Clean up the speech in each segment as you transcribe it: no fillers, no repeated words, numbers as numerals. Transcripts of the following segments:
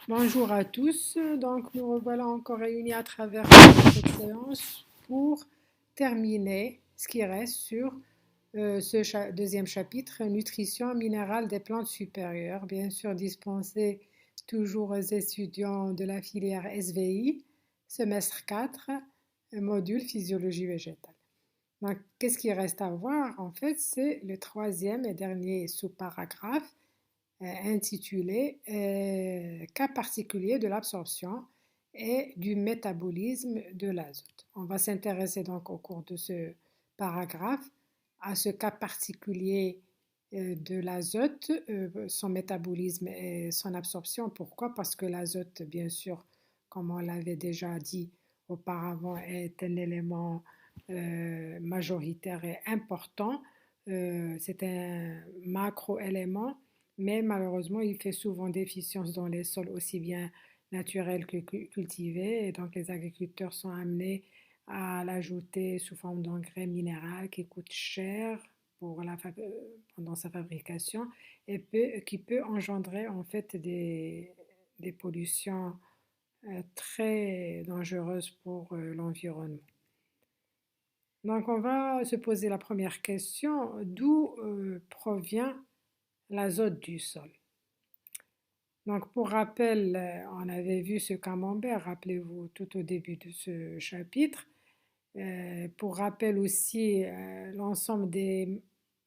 Bonjour à tous, donc nous revoilà encore réunis à travers cette séance pour terminer ce qui reste sur ce deuxième chapitre, nutrition minérale des plantes supérieures, bien sûr dispensé toujours aux étudiants de la filière SVI, semestre 4, module physiologie végétale. Donc qu'est-ce qui reste à voir en fait, c'est le troisième et dernier sous-paragraphe intitulé Cas particulier de l'absorption et du métabolisme de l'azote. On va s'intéresser donc au cours de ce paragraphe à ce cas particulier de l'azote, son métabolisme et son absorption. Pourquoi? Parce que l'azote, bien sûr, comme on l'avait déjà dit auparavant, est un élément majoritaire et important. C'est un macro-élément, mais malheureusement, il fait souvent déficience dans les sols aussi bien naturels que cultivés, et donc les agriculteurs sont amenés à l'ajouter sous forme d'engrais minéral qui coûte cher pour pendant sa fabrication et qui peut engendrer en fait des pollutions très dangereuses pour l'environnement. Donc on va se poser la première question, d'où provient l'azote du sol? Donc, pour rappel, on avait vu ce camembert, rappelez-vous, tout au début de ce chapitre. Pour rappel aussi, l'ensemble des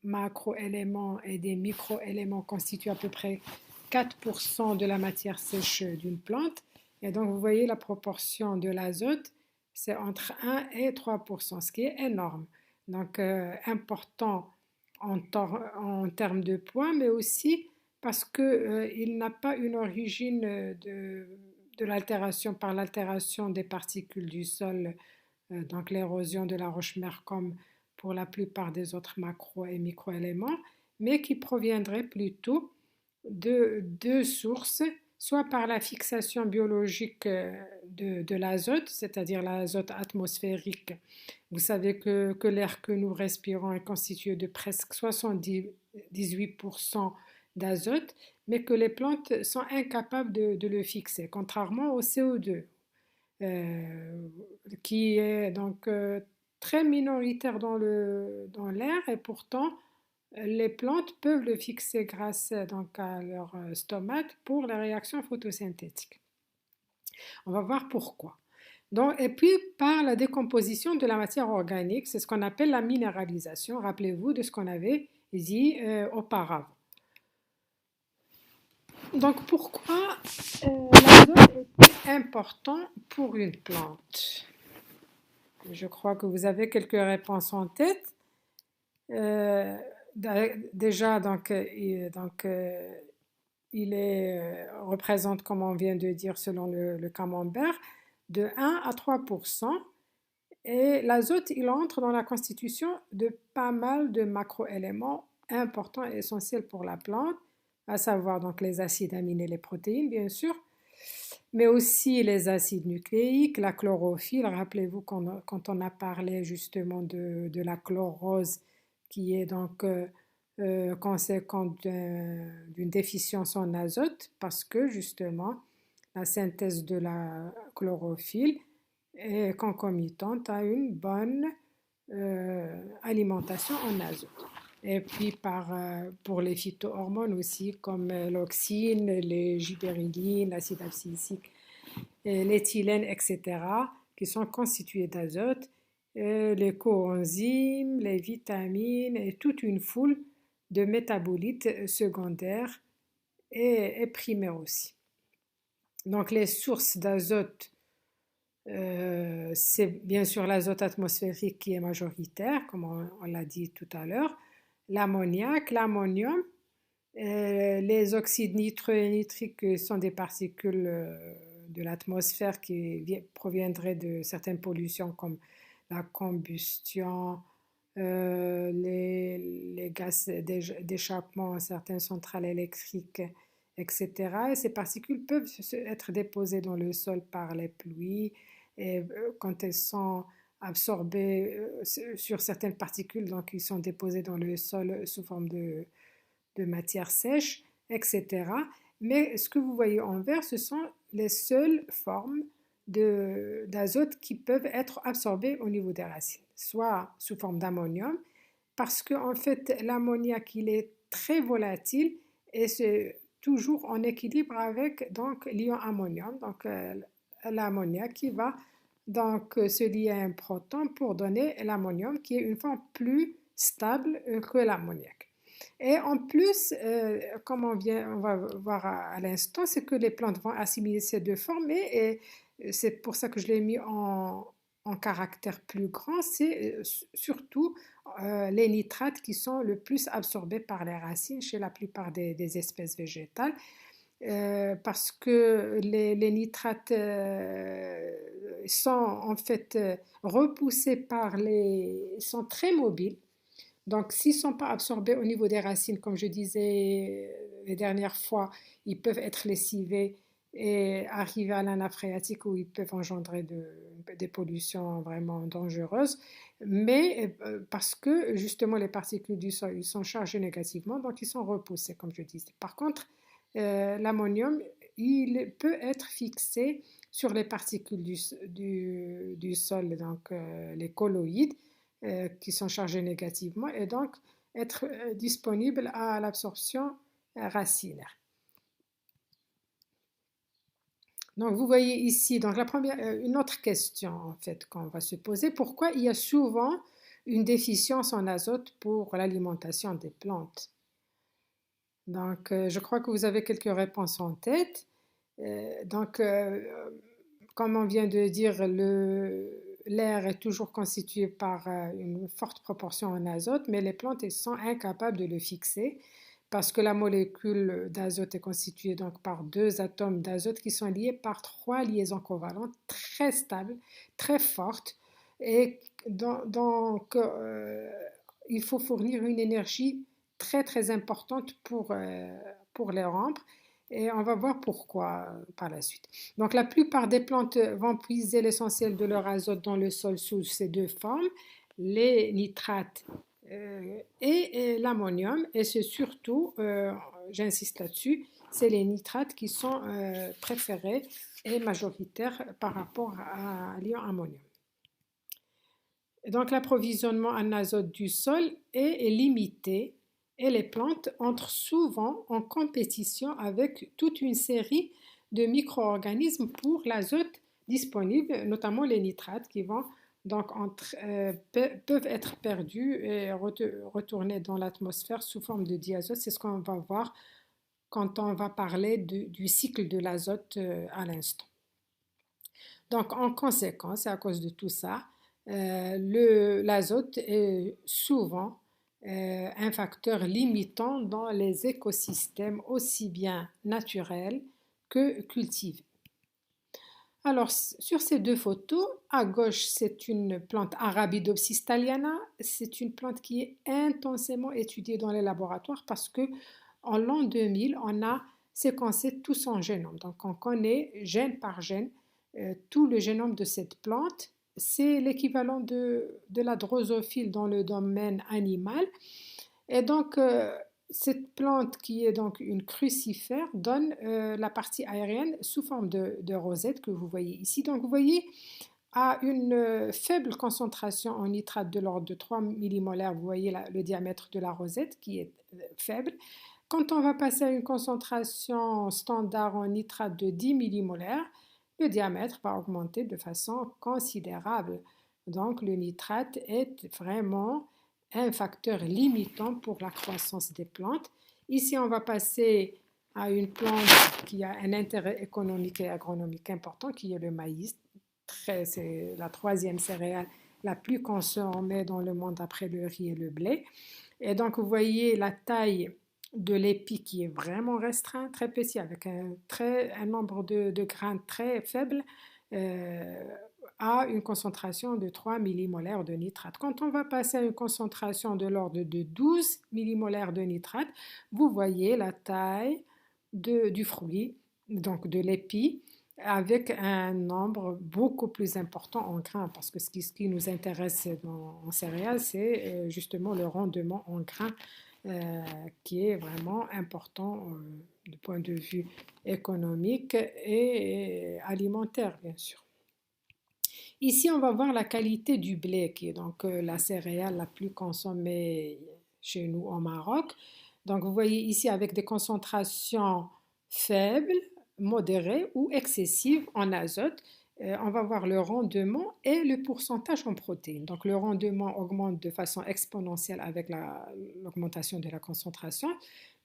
macro-éléments et des micro-éléments constituent à peu près 4% de la matière sèche d'une plante. Et donc, vous voyez la proportion de l'azote, c'est entre 1 et 3%, ce qui est énorme. Donc, important en termes de poids, mais aussi parce qu'il n'a pas une origine de l'altération par l'altération des particules du sol, donc l'érosion de la roche-mère comme pour la plupart des autres macro et microéléments, mais qui proviendrait plutôt de deux sources, soit par la fixation biologique de l'azote, c'est-à-dire l'azote atmosphérique. Vous savez que l'air que nous respirons est constitué de presque 78% d'azote, mais que les plantes sont incapables de le fixer, contrairement au CO2, euh, qui est donc très minoritaire dans l'air, et pourtant les plantes peuvent le fixer grâce donc à leur stomate pour la réaction photosynthétique. On va voir pourquoi. Donc, et puis par la décomposition de la matière organique, c'est ce qu'on appelle la minéralisation. Rappelez-vous de ce qu'on avait dit auparavant. Donc pourquoi l'azote est important pour une plante? Je crois que vous avez quelques réponses en tête. Euh, Déjà, il représente, comme on vient de dire selon le camembert, de 1 à 3%. Et l'azote, il entre dans la constitution de pas mal de macroéléments importants et essentiels pour la plante, à savoir donc les acides aminés, les protéines, bien sûr, mais aussi les acides nucléiques, la chlorophylle. Rappelez-vous quand on a parlé justement de la chlorose, qui est donc conséquente d'une déficience en azote, parce que justement, la synthèse de la chlorophylle est concomitante à une bonne alimentation en azote. Et puis pour les phytohormones aussi, comme l'auxine, les gibérellines, l'acide abscisique, l'éthylène, etc., qui sont constitués d'azote, les coenzymes, les vitamines et toute une foule de métabolites secondaires et primaires aussi. Donc les sources d'azote, c'est bien sûr l'azote atmosphérique qui est majoritaire, comme on l'a dit tout à l'heure, l'ammoniac, l'ammonium, les oxydes nitreux et nitriques sont des particules de l'atmosphère qui proviendraient de certaines pollutions comme la combustion, les gaz d'échappement à certaines centrales électriques, etc. Et ces particules peuvent être déposées dans le sol par les pluies, et quand elles sont absorbées sur certaines particules, donc ils sont déposés dans le sol sous forme de matière sèche, etc. Mais ce que vous voyez en vert, ce sont les seules formes d'azote qui peuvent être absorbées au niveau des racines, soit sous forme d'ammonium, parce qu'en fait, l'ammoniac, il est très volatile et c'est toujours en équilibre avec donc l'ion ammonium, donc l'ammoniac qui va donc se lier à un proton pour donner l'ammonium qui est une forme plus stable que l'ammoniac. Et en plus, comme on va voir à l'instant, c'est que les plantes vont assimiler ces deux formes et c'est pour ça que je l'ai mis en caractère plus grand, c'est surtout les nitrates qui sont le plus absorbés par les racines chez la plupart des espèces végétales. Parce que les nitrates sont en fait repoussés sont très mobiles. Donc, s'ils ne sont pas absorbés au niveau des racines, comme je disais les dernières fois, ils peuvent être lessivés et arriver à la nappe phréatique où ils peuvent engendrer des pollutions vraiment dangereuses. Mais parce que justement les particules du sol ils sont chargées négativement, donc ils sont repoussés, comme je disais. Par contre, l'ammonium, il peut être fixé sur les particules du sol, donc les colloïdes qui sont chargés négativement et donc être disponible à l'absorption racinaire. Donc vous voyez ici donc une autre question en fait qu'on va se poser, pourquoi il y a souvent une déficience en azote pour l'alimentation des plantes? Donc je crois que vous avez quelques réponses en tête. Donc comme on vient de dire, l'air est toujours constitué par une forte proportion en azote, mais les plantes elles sont incapables de le fixer parce que la molécule d'azote est constituée donc par deux atomes d'azote qui sont liés par trois liaisons covalentes très stables, très fortes, et donc il faut fournir une énergie très très importante pour les rompre. Et on va voir pourquoi par la suite. Donc la plupart des plantes vont puiser l'essentiel de leur azote dans le sol sous ces deux formes, les nitrates et l'ammonium. Et c'est surtout, j'insiste là-dessus, c'est les nitrates qui sont préférés et majoritaires par rapport à l'ion ammonium. Donc l'approvisionnement en azote du sol est limité et les plantes entrent souvent en compétition avec toute une série de micro-organismes pour l'azote disponible, notamment les nitrates qui vont donc peuvent être perdus et retourner dans l'atmosphère sous forme de diazote. C'est ce qu'on va voir quand on va parler du cycle de l'azote à l'instant. Donc en conséquence, et à cause de tout ça, l'azote est souvent un facteur limitant dans les écosystèmes aussi bien naturels que cultivés. Alors, sur ces deux photos, à gauche, c'est une plante Arabidopsis thaliana. C'est une plante qui est intensément étudiée dans les laboratoires parce que en l'an 2000, on a séquencé tout son génome. Donc, on connaît gène par gène tout le génome de cette plante. C'est l'équivalent de la drosophile dans le domaine animal. Et donc, cette plante qui est donc une crucifère donne la partie aérienne sous forme de rosette que vous voyez ici. Donc, vous voyez, à une faible concentration en nitrate de l'ordre de 3 millimolaires, vous voyez le diamètre de la rosette qui est faible. Quand on va passer à une concentration standard en nitrate de 10 millimolaires, le diamètre va augmenter de façon considérable. Donc le nitrate est vraiment un facteur limitant pour la croissance des plantes. Ici, on va passer à une plante qui a un intérêt économique et agronomique important, qui est le maïs. C'est la troisième céréale la plus consommée dans le monde après le riz et le blé. Et donc, vous voyez la taille de l'épi qui est vraiment restreint, très petit, avec un nombre de grains très faible, à une concentration de 3 millimolaires de nitrate. Quand on va passer à une concentration de l'ordre de 12 millimolaires de nitrate, vous voyez la taille du fruit, donc de l'épi, avec un nombre beaucoup plus important en grains, parce que ce qui nous intéresse en céréales, c'est justement le rendement en grains qui est vraiment important du point de vue économique et alimentaire, bien sûr. Ici, on va voir la qualité du blé, qui est donc la céréale la plus consommée chez nous au Maroc. Donc, vous voyez ici avec des concentrations faibles, modérées ou excessives en azote. On va voir le rendement et le pourcentage en protéines. Donc, le rendement augmente de façon exponentielle avec l'augmentation de la concentration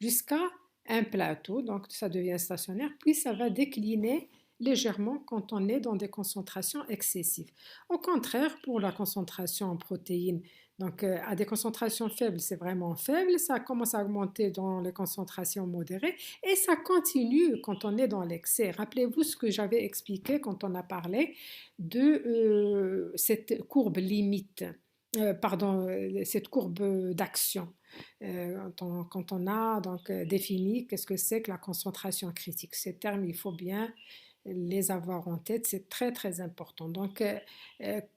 jusqu'à un plateau. Donc, ça devient stationnaire, puis ça va décliner légèrement quand on est dans des concentrations excessives. Au contraire, pour la concentration en protéines, donc à des concentrations faibles, c'est vraiment faible, ça commence à augmenter dans les concentrations modérées et ça continue quand on est dans l'excès. Rappelez-vous ce que j'avais expliqué quand on a parlé de cette courbe limite. Cette courbe d'action. Quand on a donc défini qu'est-ce que c'est que la concentration critique. Ces termes, il faut bien les avoir en tête, c'est très très important. Donc,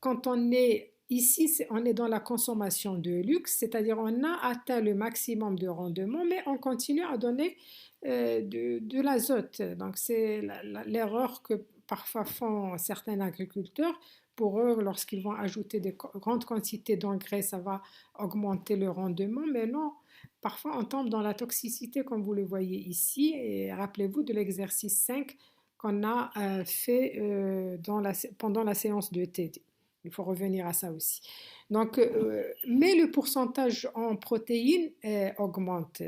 quand on est ici, on est dans la consommation de luxe, c'est-à-dire on a atteint le maximum de rendement, mais on continue à donner de l'azote. Donc, c'est l'erreur que parfois font certains agriculteurs. Pour eux, lorsqu'ils vont ajouter des grandes quantités d'engrais, ça va augmenter le rendement, mais non. Parfois, on tombe dans la toxicité, comme vous le voyez ici. Et rappelez-vous de l'exercice 5 qu'on a fait pendant la séance de TD. Il faut revenir à ça aussi. Donc, mais le pourcentage en protéines augmente.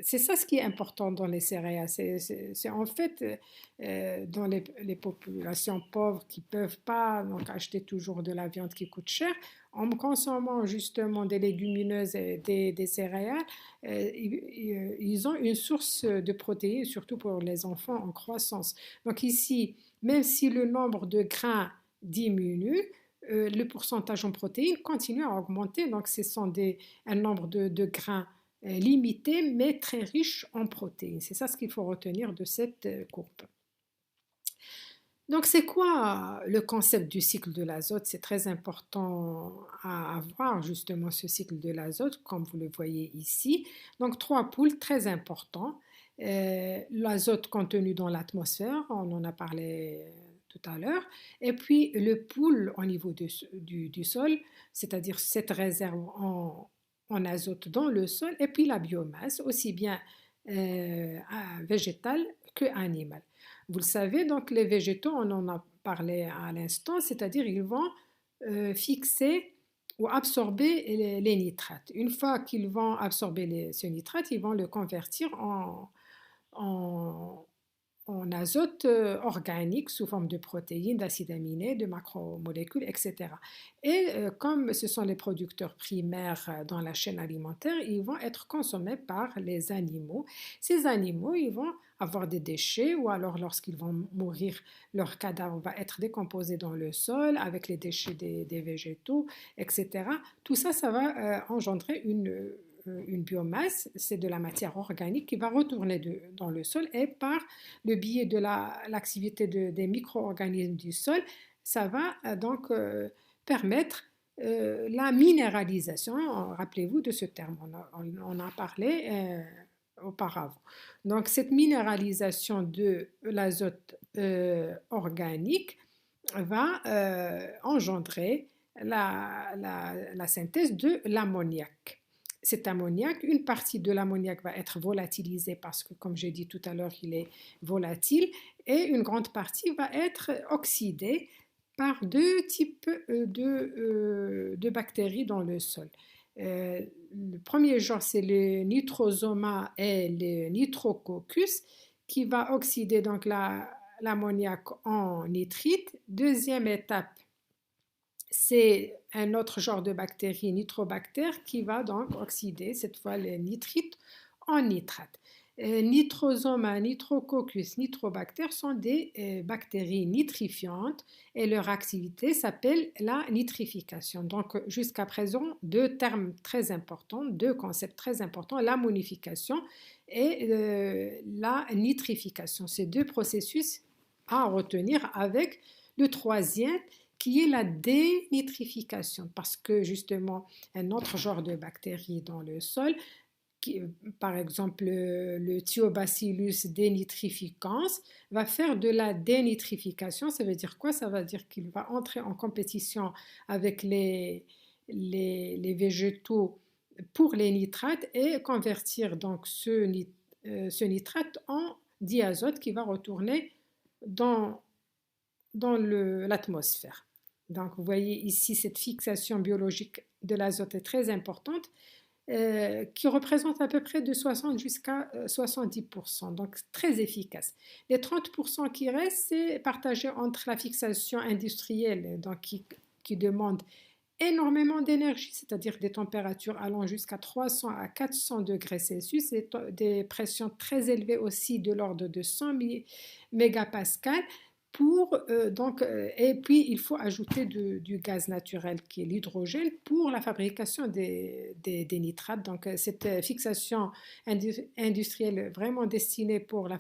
C'est ça ce qui est important dans les céréales. C'est en fait dans les populations pauvres qui ne peuvent pas donc, acheter toujours de la viande qui coûte cher, en consommant justement des légumineuses et des céréales, ils ont une source de protéines, surtout pour les enfants en croissance. Donc ici, même si le nombre de grains diminue, le pourcentage en protéines continue à augmenter. Donc ce sont un nombre de grains limité, mais très riche en protéines. C'est ça ce qu'il faut retenir de cette courbe. Donc, c'est quoi le concept du cycle de l'azote? C'est très important à avoir justement ce cycle de l'azote, comme vous le voyez ici. Donc, 3 pôles très importants. L'azote contenu dans l'atmosphère, on en a parlé tout à l'heure. Et puis, le pool au niveau du sol, c'est-à-dire cette réserve en azote dans le sol. Et puis, la biomasse, aussi bien végétale que animale. Vous le savez, donc les végétaux, on en a parlé à l'instant, c'est-à-dire ils vont fixer ou absorber les nitrates. Une fois qu'ils vont absorber ce nitrate, ils vont le convertir en azote organique sous forme de protéines, d'acides aminés, de macromolécules, etc. Et comme ce sont les producteurs primaires dans la chaîne alimentaire, ils vont être consommés par les animaux. Ces animaux, ils vont avoir des déchets ou alors lorsqu'ils vont mourir, leur cadavre va être décomposé dans le sol avec les déchets des végétaux, etc. Tout ça, ça va engendrer une biomasse, c'est de la matière organique qui va retourner dans le sol et par le biais de l'activité des micro-organismes du sol, ça va donc permettre la minéralisation. Rappelez-vous de ce terme, on a parlé auparavant. Donc cette minéralisation de l'azote organique va engendrer la synthèse de l'ammoniac. Cet ammoniac, une partie de l'ammoniac va être volatilisée parce que, comme j'ai dit tout à l'heure, il est volatile et une grande partie va être oxydée par 2 types de bactéries dans le sol. Le premier genre, c'est le Nitrosoma et le Nitrococcus qui va oxyder donc l'ammoniac en nitrite. Deuxième étape, c'est un autre genre de bactérie, nitrobactère, qui va donc oxyder cette fois le nitrite en nitrate. Nitrosoma, Nitrococcus, Nitrobactère sont des bactéries nitrifiantes et leur activité s'appelle la nitrification. Donc jusqu'à présent, 2 termes très importants, 2 concepts très importants, l'ammonification et la nitrification. Ces 2 processus à retenir avec le troisième qui est la dénitrification, parce que justement un autre genre de bactéries dans le sol qui, par exemple le Thiobacillus denitrificans, va faire de la dénitrification. Ça veut dire quoi? Ça veut dire qu'il va entrer en compétition avec les végétaux pour les nitrates et convertir donc ce nitrate en diazote qui va retourner dans, dans l'atmosphère. Donc vous voyez ici cette fixation biologique de l'azote est très importante qui représente à peu près de 60 jusqu'à 70%, donc très efficace. Les 30% qui restent, c'est partagé entre la fixation industrielle, donc qui demande énormément d'énergie, c'est-à-dire des températures allant jusqu'à 300 à 400 degrés Celsius, et des pressions très élevées aussi de l'ordre de 100 mégapascales. Et puis, il faut ajouter du gaz naturel qui est l'hydrogène pour la fabrication des nitrates. Donc, cette fixation industrielle est vraiment destinée pour la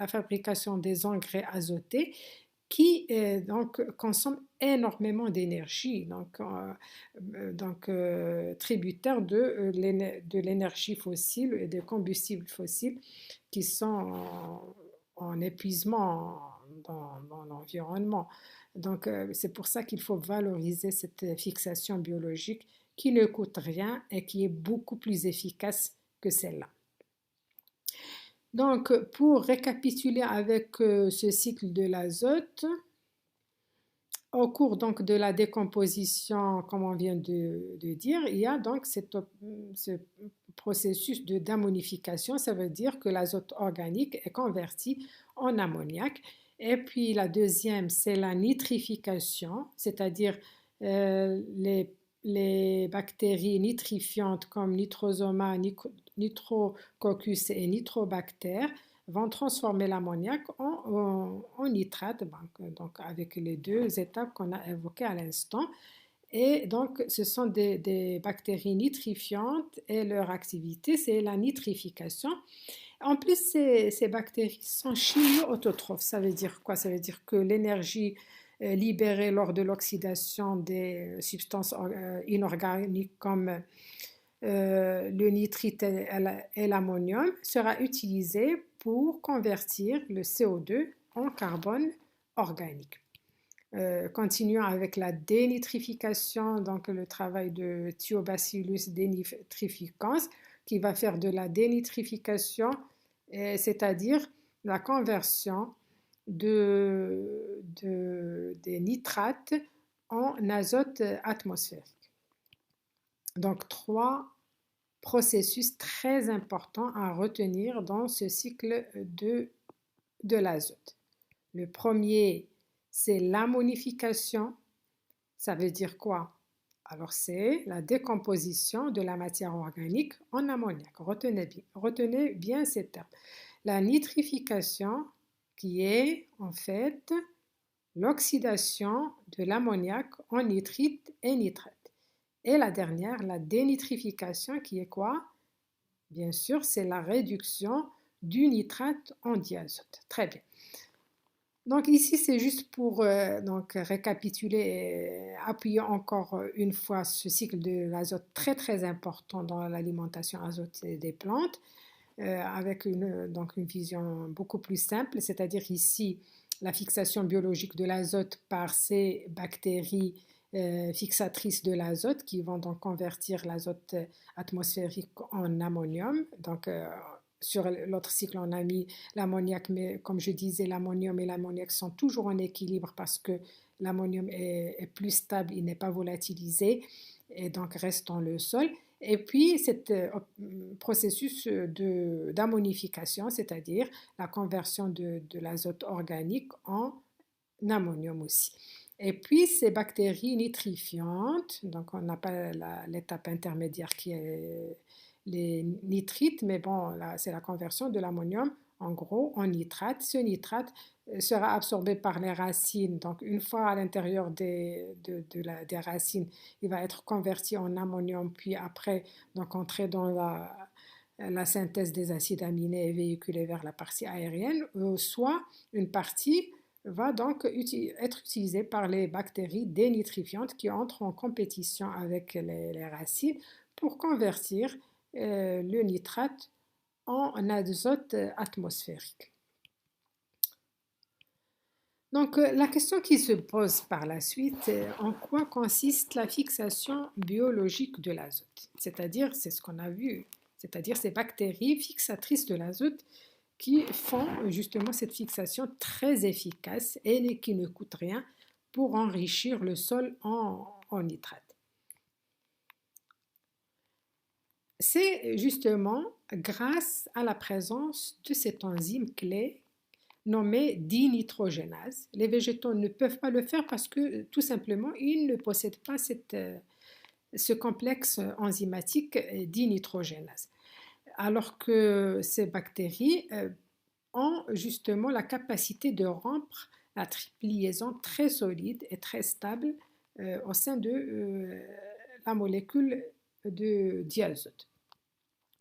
fabrication des engrais azotés qui donc consomme énormément d'énergie, tributaire de l'énergie fossile et des combustibles fossiles qui sont en épuisement dans l'environnement. Donc c'est pour ça qu'il faut valoriser cette fixation biologique qui ne coûte rien et qui est beaucoup plus efficace que celle-là. Donc, pour récapituler avec ce cycle de l'azote, au cours donc de la décomposition, comme on vient de dire, il y a donc ce processus d'ammonification. Ça veut dire que l'azote organique est converti en ammoniac. Et puis la deuxième, c'est la nitrification, c'est-à-dire les bactéries nitrifiantes comme Nitrosoma, Nitrococcus et Nitrobacter vont transformer l'ammoniac en nitrate, donc avec les deux étapes qu'on a évoquées à l'instant. Et donc, ce sont des bactéries nitrifiantes et leur activité, c'est la nitrification. En plus, ces bactéries sont chimio-autotrophes. Ça veut dire quoi? Ça veut dire que l'énergie libérée lors de l'oxydation des substances inorganiques comme le nitrite et l'ammonium sera utilisé pour convertir le CO2 en carbone organique. Continuons avec la dénitrification, donc le travail de Thiobacillus denitrificans qui va faire de la dénitrification, c'est-à-dire la conversion des nitrates en azote atmosphérique. Donc, trois processus très importants à retenir dans ce cycle de l'azote. Le premier, c'est l'ammonification. Ça veut dire quoi? Alors, c'est la décomposition de la matière organique en ammoniac. Retenez bien ces termes. La nitrification, qui est en fait l'oxydation de l'ammoniac en nitrite et nitrate. Et la dernière, la dénitrification, qui est quoi? Bien sûr, c'est la réduction du nitrate en diazote. Très bien. Donc ici, c'est juste pour récapituler et appuyer encore une fois ce cycle de l'azote très très important dans l'alimentation azotée des plantes, avec une vision beaucoup plus simple, c'est-à-dire ici la fixation biologique de l'azote par ces bactéries fixatrices de l'azote qui vont donc convertir l'azote atmosphérique en ammonium. Donc, sur l'autre cycle, on a mis l'ammoniac, mais comme je disais, l'ammonium et l'ammoniac sont toujours en équilibre parce que l'ammonium est plus stable, il n'est pas volatilisé et donc reste dans le sol. Et puis, ce processus d'ammonification, c'est-à-dire la conversion de l'azote organique en ammonium aussi. Et puis, ces bactéries nitrifiantes, donc on n'a pas l'étape intermédiaire qui est les nitrites, mais bon, là, c'est la conversion de l'ammonium, en gros, en nitrate. Ce nitrate sera absorbé par les racines. Donc, une fois à l'intérieur des racines, il va être converti en ammonium, puis après, donc, entrer dans la synthèse des acides aminés et véhiculé vers la partie aérienne, soit une partie va donc être utilisée par les bactéries dénitrifiantes qui entrent en compétition avec les racines pour convertir le nitrate en azote atmosphérique. Donc, la question qui se pose par la suite, en quoi consiste la fixation biologique de l'azote? C'est-à-dire, c'est ce qu'on a vu, c'est-à-dire ces bactéries fixatrices de l'azote qui font justement cette fixation très efficace et qui ne coûte rien pour enrichir le sol en nitrate. C'est justement grâce à la présence de cette enzyme clé nommée dinitrogénase. Les végétaux ne peuvent pas le faire parce que tout simplement ils ne possèdent pas ce complexe enzymatique dinitrogénase. Alors que ces bactéries ont justement la capacité de rompre la triple liaison très solide et très stable au sein de la molécule de diazote.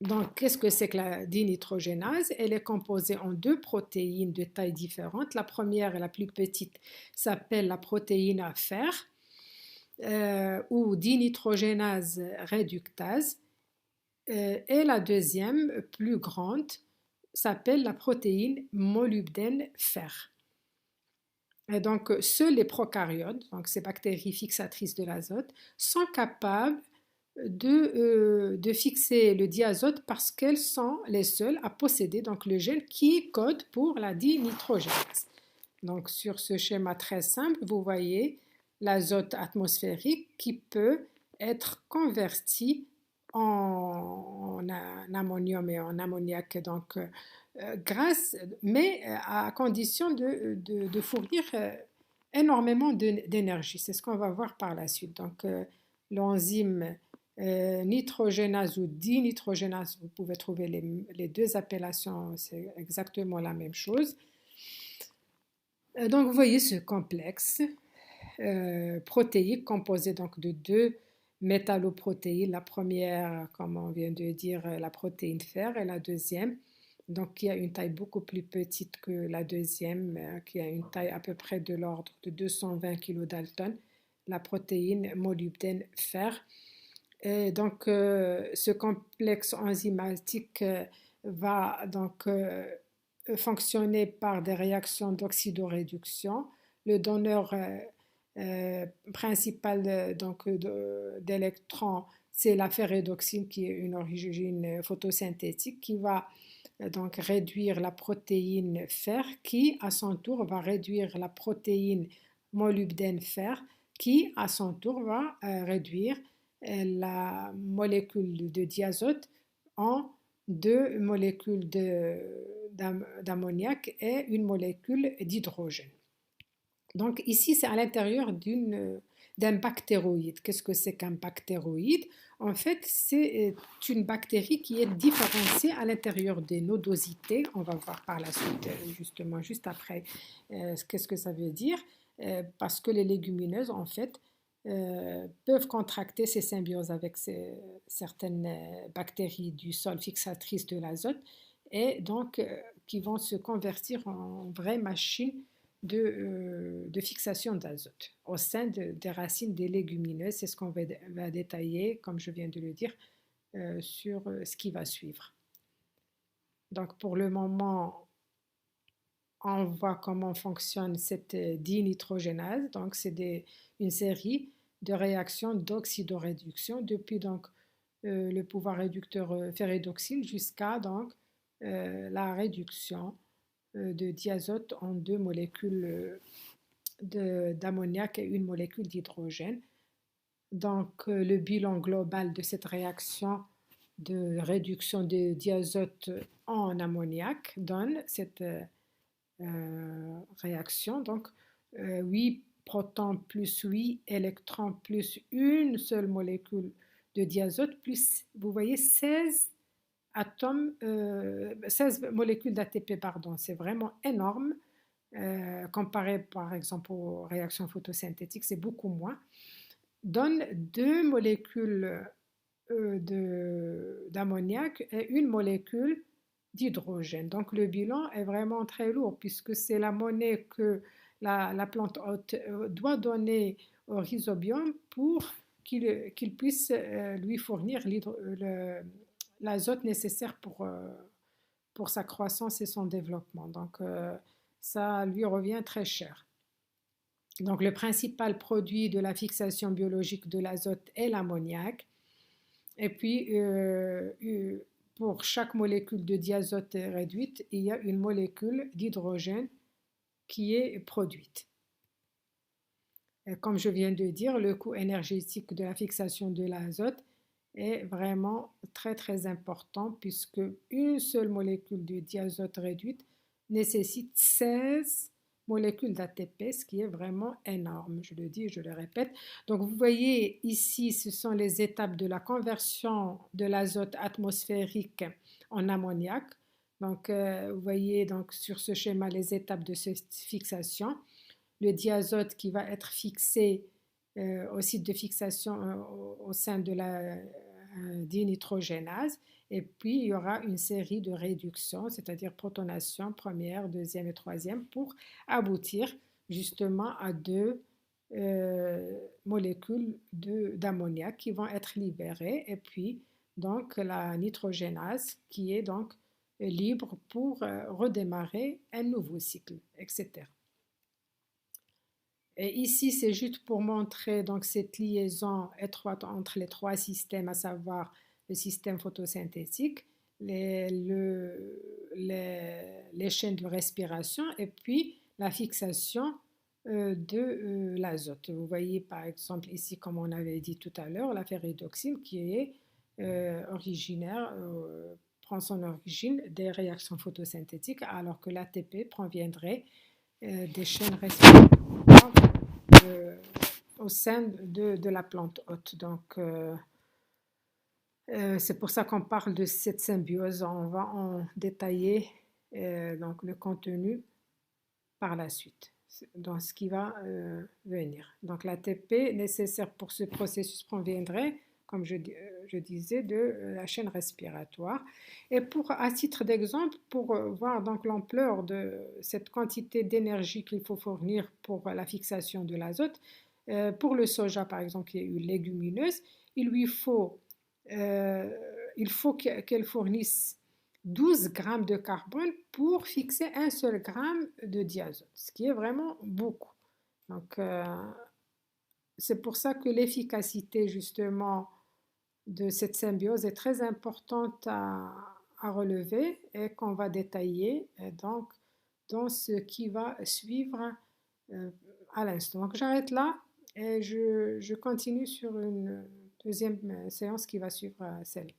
Donc, qu'est-ce que c'est que la dinitrogénase? Elle est composée en deux protéines de taille différente. La première et la plus petite s'appelle la protéine à fer ou dinitrogénase réductase. Et la deuxième, plus grande, s'appelle la protéine molybdène fer. Et donc, seuls les prokaryotes, donc ces bactéries fixatrices de l'azote, sont capables de fixer le diazote parce qu'elles sont les seules à posséder donc, le gène qui code pour la dinitrogénase. Donc, sur ce schéma très simple, vous voyez l'azote atmosphérique qui peut être converti en ammonium et en ammoniac, donc mais à condition de fournir énormément d'énergie. C'est ce qu'on va voir par la suite. Donc, l'enzyme nitrogénase ou dinitrogénase, vous pouvez trouver les deux appellations, c'est exactement la même chose. Donc, vous voyez ce complexe protéique composé donc de deux métalloprotéines. La première, comme on vient de dire, la protéine fer, et la deuxième, donc qui a une taille beaucoup plus petite que la deuxième, qui a une taille à peu près de l'ordre de 220 kilodaltons, la protéine molybdène fer. Et donc, ce complexe enzymatique va donc fonctionner par des réactions d'oxydoréduction. Le donneur principal d'électrons, c'est la ferredoxine qui est une origine photosynthétique qui va donc réduire la protéine fer qui à son tour va réduire la protéine molybdène fer qui à son tour va réduire la molécule de diazote en deux molécules d'ammoniac et une molécule d'hydrogène. Donc ici, c'est à l'intérieur d'un bactéroïde. Qu'est-ce que c'est qu'un bactéroïde? En fait, c'est une bactérie qui est différenciée à l'intérieur des nodosités. On va voir par la suite, justement, juste après, qu'est-ce que ça veut dire. Parce que les légumineuses, en fait, peuvent contracter ces symbioses avec certaines bactéries du sol fixatrices de l'azote et donc qui vont se convertir en vraies machines de fixation d'azote au sein des racines des légumineuses. C'est ce qu'on va détailler, comme je viens de le dire, sur ce qui va suivre. Donc pour le moment, on voit comment fonctionne cette dinitrogénase. Donc c'est une série de réactions d'oxydoréduction depuis donc le pouvoir réducteur ferredoxine jusqu'à donc la réduction de diazote en deux molécules d'ammoniac et une molécule d'hydrogène. Donc, le bilan global de cette réaction de réduction de diazote en ammoniac donne cette réaction. Donc, 8 protons plus 8 électrons plus une seule molécule de diazote plus, vous voyez, 16 molécules d'ATP, pardon, c'est vraiment énorme. Comparé par exemple aux réactions photosynthétiques, c'est beaucoup moins, donne deux molécules d'ammoniac et une molécule d'hydrogène. Donc le bilan est vraiment très lourd puisque c'est la monnaie que la plante hôte doit donner au rhizobium pour qu'il puisse lui fournir l'azote nécessaire pour sa croissance et son développement. Donc, ça lui revient très cher. Donc, le principal produit de la fixation biologique de l'azote est l'ammoniac. Et puis, pour chaque molécule de diazote réduite, il y a une molécule d'hydrogène qui est produite. Et comme je viens de dire, le coût énergétique de la fixation de l'azote est vraiment très très important puisque une seule molécule de diazote réduite nécessite 16 molécules d'ATP, ce qui est vraiment énorme. Je le dis et je le répète. Donc vous voyez ici, ce sont les étapes de la conversion de l'azote atmosphérique en ammoniac. Donc vous voyez donc sur ce schéma les étapes de cette fixation. Le diazote qui va être fixé au site de fixation au sein de la dinitrogénase. Et puis, il y aura une série de réductions, c'est-à-dire protonation, première, deuxième et troisième, pour aboutir justement à deux molécules d'ammoniac qui vont être libérées. Et puis, donc, la nitrogénase qui est donc libre pour redémarrer un nouveau cycle, etc. Et ici, c'est juste pour montrer donc cette liaison étroite entre les trois systèmes, à savoir le système photosynthétique, les chaînes de respiration et puis la fixation de l'azote. Vous voyez par exemple ici, comme on avait dit tout à l'heure, la ferridoxine qui est originaire, prend son origine des réactions photosynthétiques, alors que l'ATP proviendrait des chaînes respiratoires au sein de la plante hôte. Donc, c'est pour ça qu'on parle de cette symbiose. On va en détailler donc le contenu par la suite, dans ce qui va venir. Donc, l'ATP nécessaire pour ce processus proviendrait, comme je disais, de la chaîne respiratoire. Et à titre d'exemple, pour voir donc l'ampleur de cette quantité d'énergie qu'il faut fournir pour la fixation de l'azote, pour le soja, par exemple, qui est une légumineuse, il faut qu'elle fournisse 12 grammes de carbone pour fixer un seul gramme de diazote, ce qui est vraiment beaucoup. Donc, c'est pour ça que l'efficacité, justement, de cette symbiose est très importante à relever et qu'on va détailler donc, dans ce qui va suivre à l'instant. Donc, j'arrête là et je continue sur une deuxième séance qui va suivre celle.